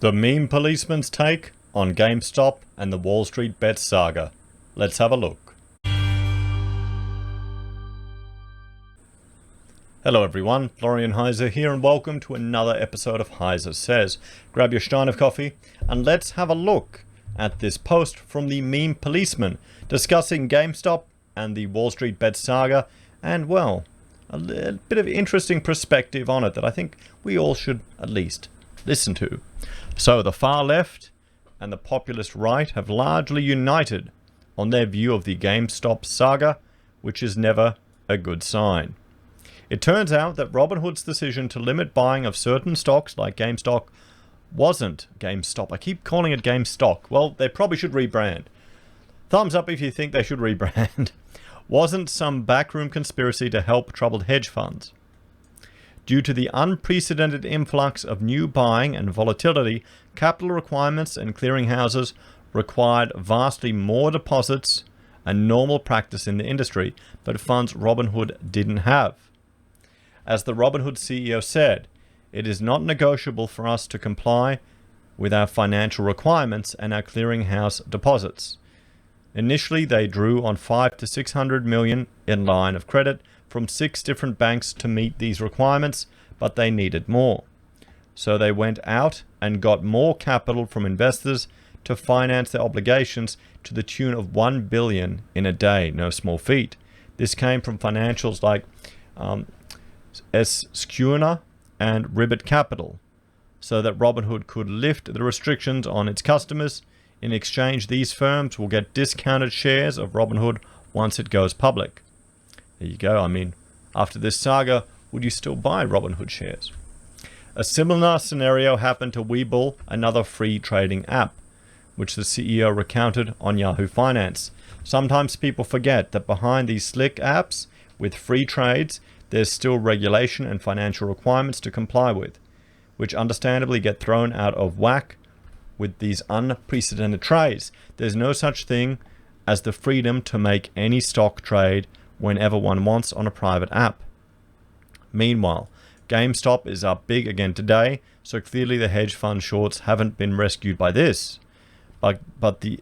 The meme policeman's take on GameStop and the WallStreetBets Saga. Let's have a look. Hello everyone, Florian.Heise here and welcome to another episode of HeiseSays. Grab your stein of coffee and let's have a look at this post from the meme policeman discussing GameStop and the WallStreetBets Saga and, well, a little bit of interesting perspective on it that I think we all should at least listen to. So the far left and the populist right have largely united on their view of the GameStop saga, which is never a good sign. It turns out that Robinhood's decision to limit buying of certain stocks like GameStop wasn't GameStop. I keep calling it GameStop. Well, they probably should rebrand. Thumbs up if you think they should rebrand. Wasn't some backroom conspiracy to help troubled hedge funds. Due to the unprecedented influx of new buying and volatility, capital requirements and clearinghouses required vastly more deposits, a normal practice in the industry, but funds Robinhood didn't have. As the Robinhood CEO said, "It is not negotiable for us to comply with our financial requirements and our clearinghouse deposits." Initially, they drew on $500 to $600 million in line of credit from 6 different banks to meet these requirements, but they needed more. So they went out and got more capital from investors to finance their obligations to the tune of $1 billion in a day, no small feat. This came from financials like Skewner and Ribbit Capital, so that Robinhood could lift the restrictions on its customers. In exchange, these firms will get discounted shares of Robinhood once it goes public. There you go. I mean, after this saga, would you still buy Robinhood shares? A similar scenario happened to Webull, another free trading app, which the CEO recounted on Yahoo Finance. Sometimes people forget that behind these slick apps with free trades, there's still regulation and financial requirements to comply with, which understandably get thrown out of whack with these unprecedented trades. There's no such thing as the freedom to make any stock trade whenever one wants on a private app. Meanwhile, GameStop is up big again today, so clearly the hedge fund shorts haven't been rescued by this. But the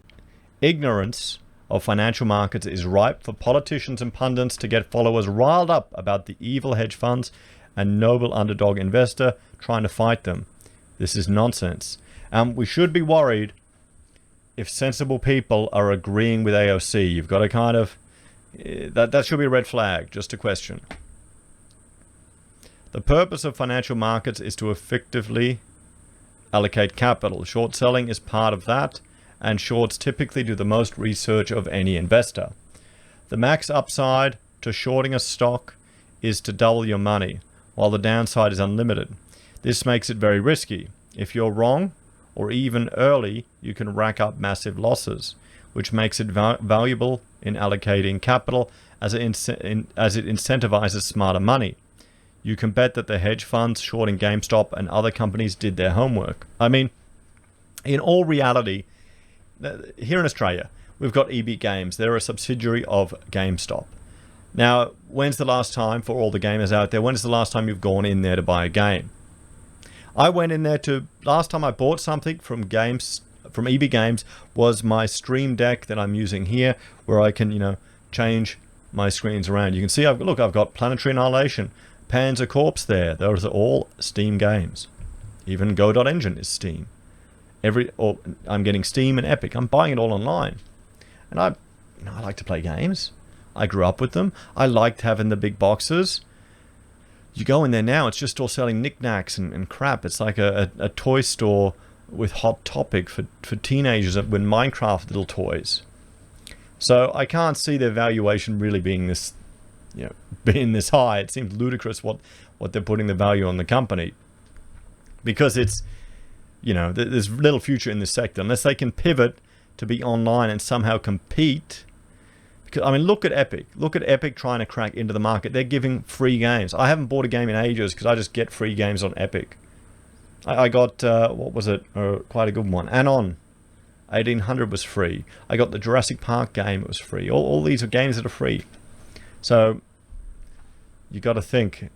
ignorance of financial markets is ripe for politicians and pundits to get followers riled up about the evil hedge funds and noble underdog investor trying to fight them. This is nonsense. We should be worried if sensible people are agreeing with AOC. You've got to kind of... That should be a red flag, just a question. The purpose of financial markets is to effectively allocate capital. Short selling is part of that, and shorts typically do the most research of any investor. The max upside to shorting a stock is to double your money, while the downside is unlimited. This makes it very risky. If you're wrong, or even early, you can rack up massive losses, which makes it valuable in allocating capital as it incentivizes smarter money. You can bet that the hedge funds shorting GameStop and other companies did their homework. I mean, in all reality, here in Australia, we've got EB Games. They're a subsidiary of GameStop. Now, when's the last time, for all the gamers out there, when's the last time you've gone in there to buy a game? I went in there last time I bought something from EB Games was my Stream Deck that I'm using here, where I can, change my screens around. You can see, I've got Planetary Annihilation, Panzer Corps there. Those are all Steam games. Even Go.Engine is Steam. I'm getting Steam and Epic. I'm buying it all online. And I like to play games. I grew up with them. I liked having the big boxes. You go in there now, it's just all selling knickknacks and crap. It's like a toy store with Hot Topic for teenagers with Minecraft little toys. So I can't see their valuation really being this, being this high. It seems ludicrous what they're putting the value on the company, because it's, there's little future in this sector unless they can pivot to be online and somehow compete. Because, I mean, look at Epic. Look at Epic trying to crack into the market. They're giving free games. I haven't bought a game in ages because I just get free games on Epic. I got, what was it? Quite a good one. Anon 1800 was free. I got the Jurassic Park game. It was free. All these are games that are free. So you got to think,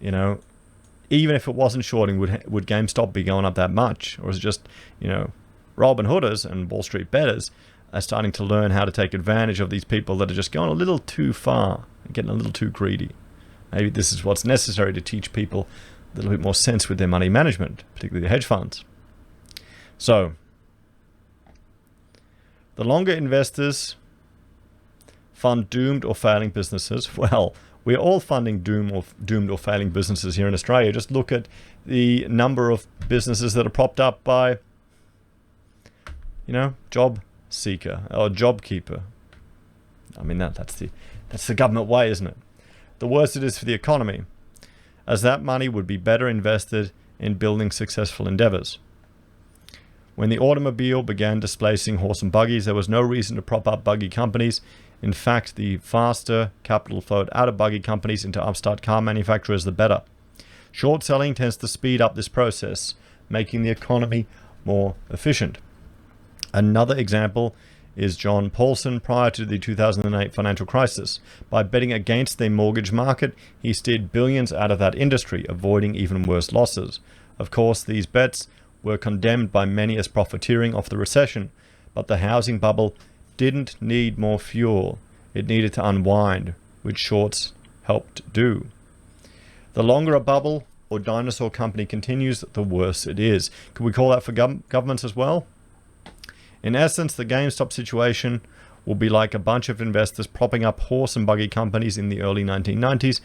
even if it wasn't shorting, would GameStop be going up that much? Or is it just, Robin Hooders and Wall Street bettors are starting to learn how to take advantage of these people that are just going a little too far and getting a little too greedy? Maybe this is what's necessary to teach people a little bit more sense with their money management, particularly the hedge funds. So, the longer investors fund doomed or failing businesses, well, we're all funding doomed or failing businesses here in Australia. Just look at the number of businesses that are propped up by, job seeker or job keeper. I mean, that's the government way, isn't it? The worse it is for the economy, as that money would be better invested in building successful endeavors. When the automobile began displacing horse and buggies, there was no reason to prop up buggy companies. In fact, the faster capital flowed out of buggy companies into upstart car manufacturers, the better. Short selling tends to speed up this process, making the economy more efficient. Another example is John Paulson prior to the 2008 financial crisis. By betting against the mortgage market, he steered billions out of that industry, avoiding even worse losses. Of course, these bets were condemned by many as profiteering off the recession, but the housing bubble didn't need more fuel. It needed to unwind, which shorts helped do. The longer a bubble or dinosaur company continues, the worse it is. Could we call that for governments as well? In essence, the GameStop situation will be like a bunch of investors propping up horse and buggy companies in the early 1990s,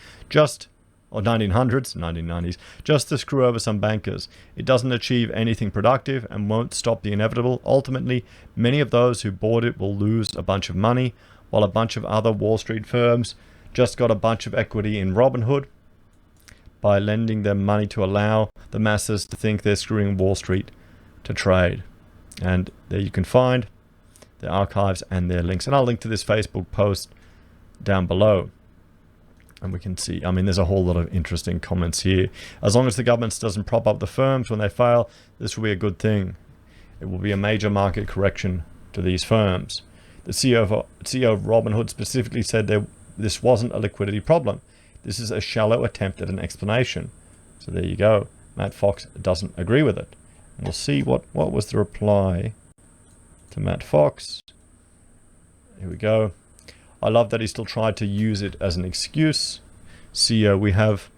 or 1990s, just to screw over some bankers. It doesn't achieve anything productive and won't stop the inevitable. Ultimately, many of those who bought it will lose a bunch of money, while a bunch of other Wall Street firms just got a bunch of equity in Robinhood by lending them money to allow the masses to think they're screwing Wall Street to trade. And there you can find their archives and their links. And I'll link to this Facebook post down below. And we can see, there's a whole lot of interesting comments here. As long as the government doesn't prop up the firms when they fail, this will be a good thing. It will be a major market correction to these firms. The CEO of Robinhood specifically said this wasn't a liquidity problem. This is a shallow attempt at an explanation. So there you go. Matt Fox doesn't agree with it. And we'll see what was the reply to Matt Fox. Here we go. I love that he still tried to use it as an excuse. CEO, we have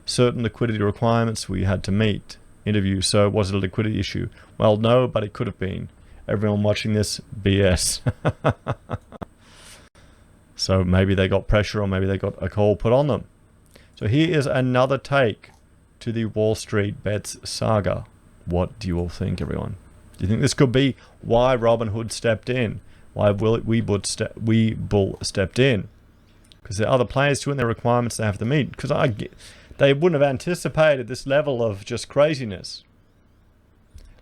certain liquidity requirements we had to meet. Interview, so was it a liquidity issue? Well, no, but it could have been. Everyone watching this, BS. So maybe they got pressure or maybe they got a call put on them. So here is another take to the Wall Street Bets saga. What do you all think, everyone? Do you think this could be why Robinhood stepped in? Why Webull stepped in? Because there are other players too and there are requirements they have to meet. Because they wouldn't have anticipated this level of just craziness.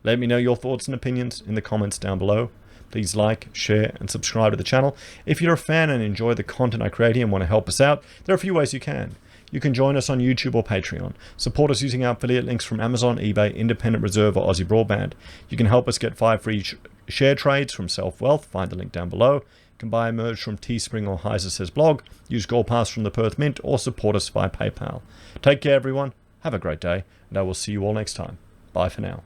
Let me know your thoughts and opinions in the comments down below. Please like, share, and subscribe to the channel. If you're a fan and enjoy the content I create here and want to help us out, there are a few ways you can. You can join us on YouTube or Patreon. Support us using our affiliate links from Amazon, eBay, Independent Reserve, or AussieBroadband. You can help us get 5 free share trades from SelfWealth. Find the link down below. You can buy a merch from Teespring or HeiseSays blog. Use Gold Pass from the Perth Mint or support us via PayPal. Take care, everyone. Have a great day, and I will see you all next time. Bye for now.